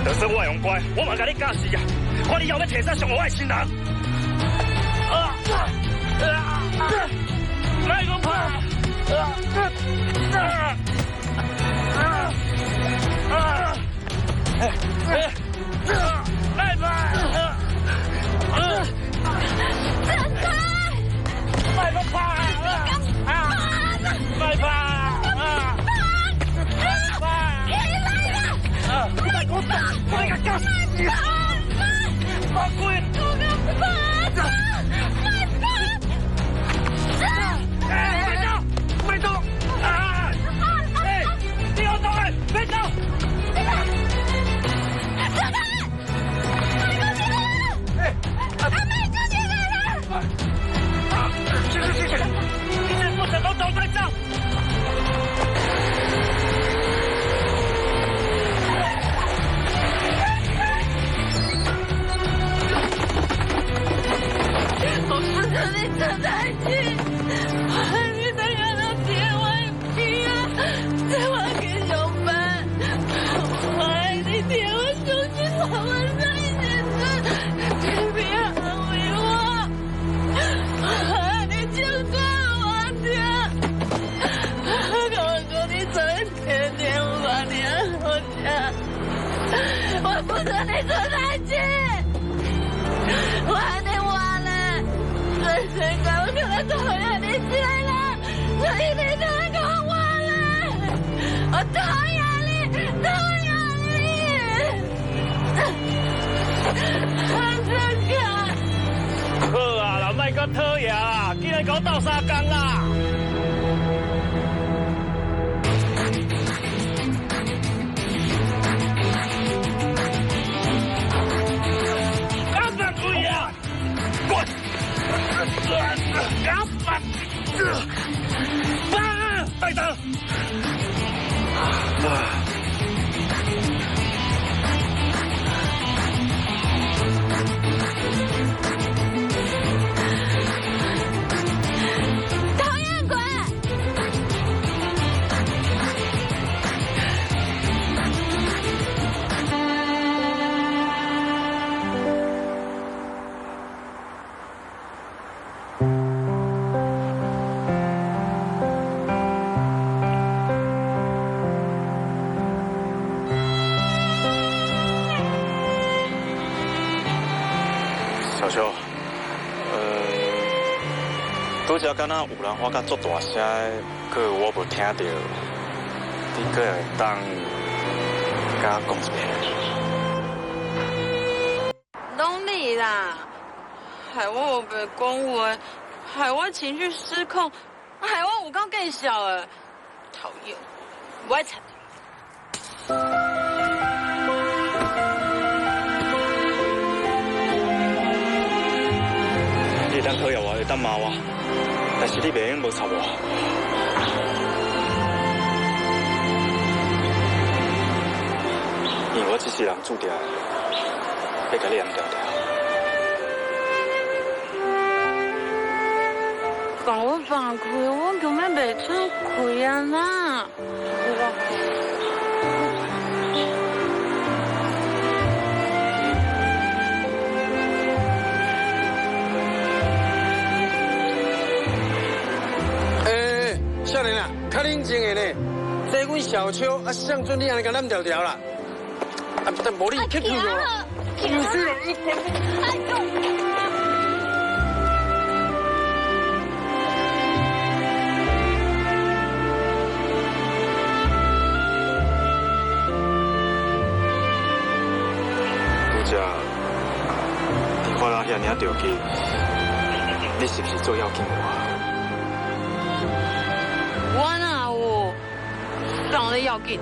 就算我用乖，我嘛甲你假死啊！看你要要摕啥上我的亲人。来个怕！来吧！来个怕！来吧！你来我打，我你个假死！放开！别动！啊！哎，你要动哎！别动！去！你这不准都走再走！我不准你走太近，你等下都电话机啊，电话给上班，我爱你电话手机我们在一起吃，你别安慰我，我爱你就算我听，我说你整天把你好家，我不准你走太近，我爱你。现在我可能讨厌你起来了，所以你才会跟我忘了。我讨厌你，讨厌你。好啊，人莫搁讨厌啦，今日给我斗3工啦。干鬼啊！滚！带走！讨厌鬼！小秋，拄则敢若有人喊甲足大声的，可我无听到，你可会当甲我讲一遍？拢你啦，害我有袂讲话，害我情绪失控，害我有够更小诶，讨厌，不爱睬。你当讨厌我，会当骂我，但是你袂用无插我。因为我这世人注定要甲你暗条条。把我放开，我根本袂出开啊啦！少年啊，较冷静的呢，这阮小秋啊，向准你安尼甲咱条条啦，啊，但无你吸住我啦，就是了，拄则你看到遐尔着急，你是不是做要紧我？我哪有讲的要紧？